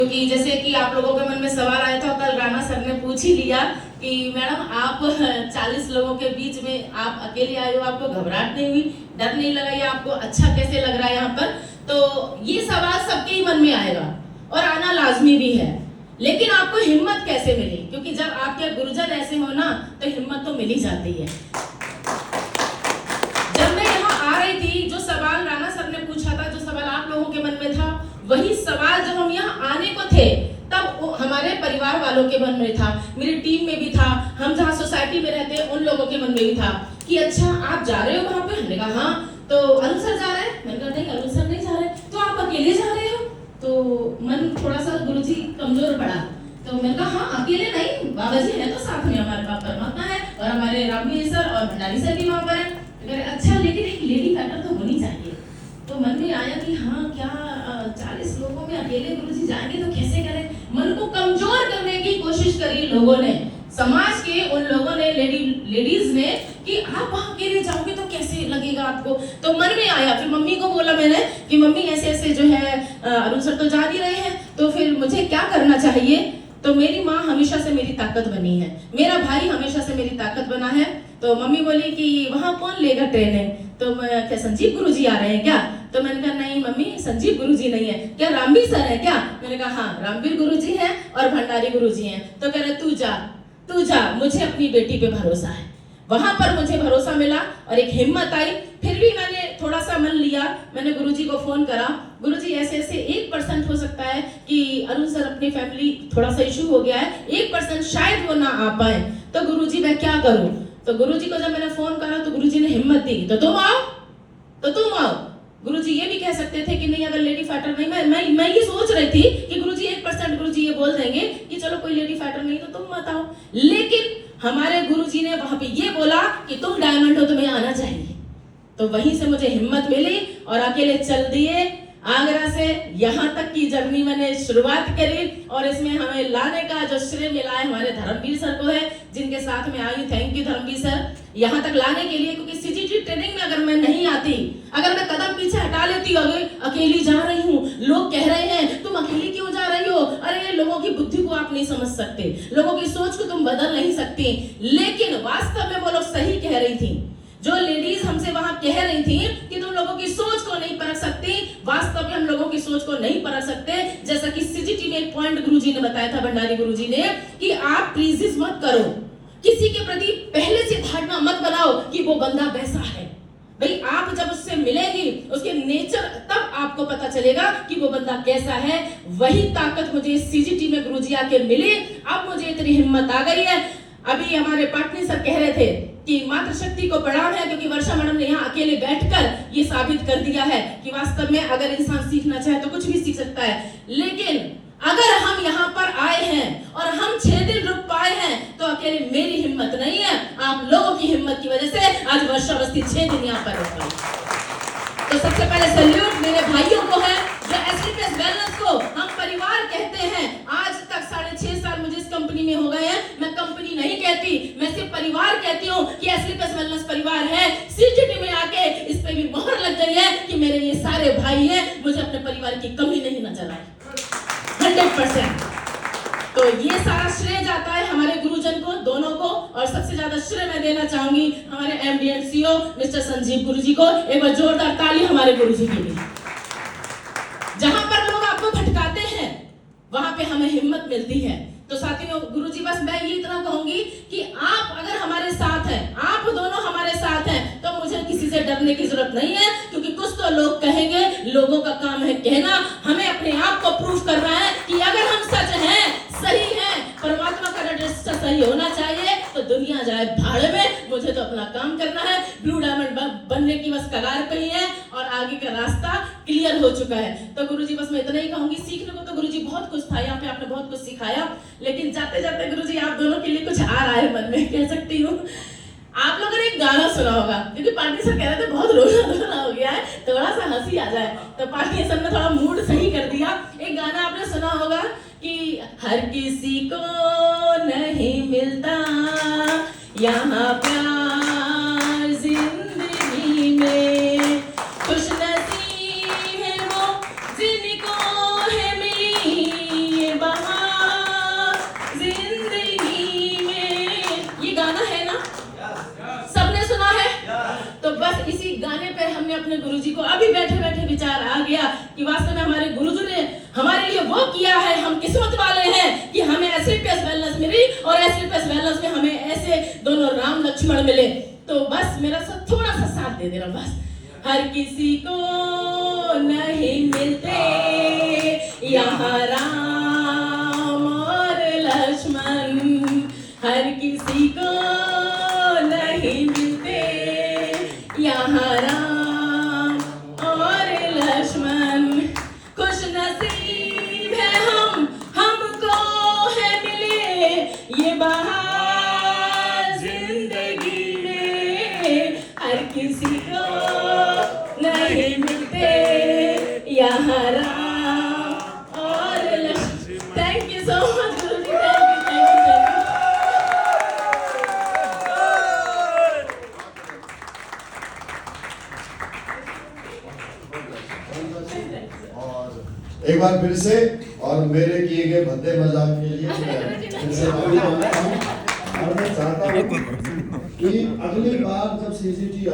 क्योंकि जैसे कि आप लोगों के मन में सवाल आया था, कल राणा सर ने पूछ ही लिया कि मैडम आप 40 लोगों के बीच में आप अकेले आए हो, आपको घबराहट नहीं हुई, डर नहीं लगा, या आपको अच्छा कैसे लग रहा है यहाँ पर? तो ये सवाल सबके ही मन में आएगा और आना लाजमी भी है। लेकिन आपको हिम्मत कैसे मिली? क्योंकि जब आपके गुरुजन ऐसे हो ना तो हिम्मत तो मिल ही जाती है। जब मैं यहाँ आ रही थी, जो सवाल राणा सर ने पूछा था, जो सवाल आप लोगों के मन में था, वही सवाल जब हम यहाँ आने को थे तब हमारे परिवार वालों के मन में था, मेरी टीम में भी था, हम जहाँ सोसाइटी में रहते हैं उन लोगों के मन में भी था कि अच्छा आप जा रहे हो वहाँ पे? हमने कहा हाँ। तो अरुण सर जा रहे हैं? मैंने कहा नहीं, अरुण सर नहीं जा रहे। तो आप अकेले जा रहे हो? तो मन थोड़ा सा गुरुजी कमजोर पड़ा। तो मैंने कहा हाँ अकेले नहीं, बाबा जी है तो साथ में, हमारे पास परमात्मा है और हमारे रामवीर सर और भंडारी सर भी वहाँ पर है। अच्छा लेकिन एक लेडी फैक्टर तो होनी चाहिए। तो मन में आया कि हाँ क्या 40 लोगों में अकेले गुरुजी जाएंगे तो कैसे करें? मन को कमजोर करने की कोशिश करी लोगों ने, समाज के उन लोगों ने, लेडीज ने, कि आप वहाँ अकेले जाओगे तो कैसे लगेगा आपको? तो मन में आया, फिर मम्मी को बोला मैंने कि मम्मी ऐसे ऐसे जो है अरुण सर तो जा ही रहे हैं, तो फिर मुझे क्या करना चाहिए? तो मेरी माँ हमेशा से मेरी ताकत बनी है, मेरा भाई हमेशा से मेरी ताकत बना है। तो मम्मी बोली कि वहाँ कौन लेगा ट्रेनिंग? तो मैं क्या संजीव गुरुजी आ रहे हैं क्या? तो मैंने कहा नहीं मम्मी, संजीव गुरुजी नहीं है। क्या रामवीर सर है क्या? मैंने कहा हाँ रामवीर गुरुजी है और भंडारी गुरुजी हैं। तो कह रहे तू जा, मुझे अपनी बेटी पे भरोसा है। वहां पर मुझे भरोसा मिला और एक हिम्मत आई। फिर भी मैंने थोड़ा सा मन लिया, मैंने गुरुजी को फोन करा, गुरुजी ऐसे ऐसे 1% हो सकता है कि अरुण सर अपनी फैमिली थोड़ा सा इशू हो गया है, 1% शायद वो ना आ पाए, तो गुरुजी मैं क्या करूं? तो गुरुजी को जब मैंने फोन करा तो गुरुजी ने हिम्मत दी, तो तुम आओ। गुरुजी ये भी कह सकते थे कि नहीं, अगर लेडी फाइटर नहीं, मैं ये सोच रही थी कि गुरुजी 1% गुरुजी ये बोल देंगे कि चलो कोई लेडी फाइटर नहीं तो तुम मत आओ। लेकिन हमारे गुरुजी ने वहां पे ये बोला कि तुम डायमंड हो, तुम्हें आना चाहिए। तो वहीं से मुझे हिम्मत मिली और अकेले चल दिए। आगरा से यहाँ तक की जर्नी मैंने शुरुआत करी और इसमें हमें लाने का जो श्रेय मिला है हमारे धर्मवीर सर को है, जिनके साथ में आई। थैंक यू धर्मवीर सर, यहाँ तक लाने के लिए। क्योंकि सीजीटी ट्रेनिंग में अगर मैं नहीं आती, अगर मैं कदम पीछे हटा लेती, अगर अकेली जा रही हूँ, लोग कह रहे हैं तुम अकेली क्यों जा रही हो, अरे लोगों की बुद्धि को आप नहीं समझ सकते, लोगों की सोच को तुम बदल नहीं सकती। लेकिन वास्तव में वो लोग सही कह रही थी। जो लेडीज हमसे वहां कह रही थी कि तुम लोगों की सोच को नहीं परख सकती, वास्तव में हम लोगों की सोच को नहीं परख सकते। जैसा कि सीजीटी में एक पॉइंट गुरुजी ने बताया था, भंडारी गुरुजी ने, कि आप प्रीजिस मत करो, किसी के प्रति पहले से धारणा मत बनाओ कि वो बंदा वैसा है। भाई आप जब उससे मिलेंगी, उसके नेचर, तब आपको पता चलेगा कि वो बंदा कैसा है। वही ताकत मुझे सीजीटी में गुरुजी आके मिली। अब मुझे इतनी हिम्मत आ गई है। अभी हमारे पाटनी सर कह रहे थे कि मातृशक्ति को प्रणाम है, क्योंकि वर्षा मैडम ने यहाँ अकेले बैठकर ये साबित कर दिया है कि वास्तव में अगर इंसान सीखना चाहे तो कुछ भी सीख सकता है। लेकिन अगर हम यहाँ पर आए हैं और हम 6 दिन रुक पाए हैं तो अकेले मेरी हिम्मत नहीं है, आप लोगों की हिम्मत की वजह से आज वर्षा अवस्थी 6 दिन यहाँ पर रुक पाई। तो सबसे पहले सैल्यूट मेरे भाइयों को है, जो एसलीपीएस वेलनेस को हम परिवार कहते हैं। आज तक 6.5 साल मुझे इस कंपनी में हो गए हैं, मैं कंपनी नहीं कहती, मैं सिर्फ परिवार कहती हूँ कि एसलीपीएस वेलनेस परिवार है। सीजीटी में आके इस पे भी मोहर लग गई है कि मेरे ये सारे भाई हैं, मुझे अपने परिवार की कमी नहीं नजर आई, 100%। तो ये सारा श्रेय जाता है हमारे गुरुजन को, दोनों को, और सबसे ज्यादा श्रेय मैं देना चाहूंगी हमारे MD and CEO mister Sanjeev Guruji को। एक बार जोरदार ताली हमारे गुरुजी के लिए। जहां पर लोग आपको भटकाते हैं वहां पे हमें हिम्मत मिलती है। तो साथियों, गुरुजी बस मैं ये इतना कहूंगी कि आप अगर हमारे साथ हैं, आप दोनों हमारे साथ हैं, तो मुझे किसी से डरने की जरूरत नहीं है। क्योंकि कुछ तो लोग कहेंगे, लोगों का काम है कहना, हमें अपने आप को प्रूफ करना है कि अगर हम सच हैं, सही हैं, परमात्मा का रजिस्टर सही होना चाहिए, तो दुनिया जाए भाड़ में, मुझे तो अपना काम करना है। ब्लू डायमंड बनने की बस कगार पे ही है और आगे का रास्ता क्लियर हो चुका है। तो गुरुजी बस मैं इतना ही कहूंगी, सीखने को तो गुरुजी बहुत कुछ था, यहाँ पे आपने बहुत कुछ सिखाया, लेकिन जाते जाते गुरुजी आप दोनों के लिए कुछ आ रहा है मन में, कह सकती हूँ। आप लोगों ने एक गाना सुना होगा, क्योंकि पार्टी सर कह रहे थे बहुत रोना हो गया है, थोड़ा सा हंसी आ जाए, तो पार्टी सर ने थोड़ा मूड सही कर दिया। एक गाना आपने सुना होगा कि हर किसी को नहीं मिलता यहाँ प्यार जिंदगी में, खुश नसीब है वो जिनको है मिली अपने गुरुजी को अभी बैठे बैठे विचार आ गया कि वास्तव में हमारे गुरुजी ने हमारे लिए वो किया है, हम किस्मत वाले हैं कि हमें एसएलपीएस वेलनेस मिली और एसएलपीएस वेलनेस में हमें ऐसे दोनों राम लक्ष्मण मिले। तो बस मेरा सब थोड़ा सा साथ दे देना बस। हर किसी को नहीं मिलते यहाँ राम और लक्ष्मण, हर किसी को नहीं मिलते यहाँ राम और लक्ष्मण। खुश नसीब है हमको है मिले ये बहार जिंदगी में, हर किसी को नहीं मिलते यहाँ राम और Lakshman. Thank you so much Guruji, thank you. और एक बार फिर से और मेरे किए गए भद्दे मजाक के लिए मैं फिर से माफी मांगता हूं और मैं चाहता हूं कि अगली बार जब सीसीटी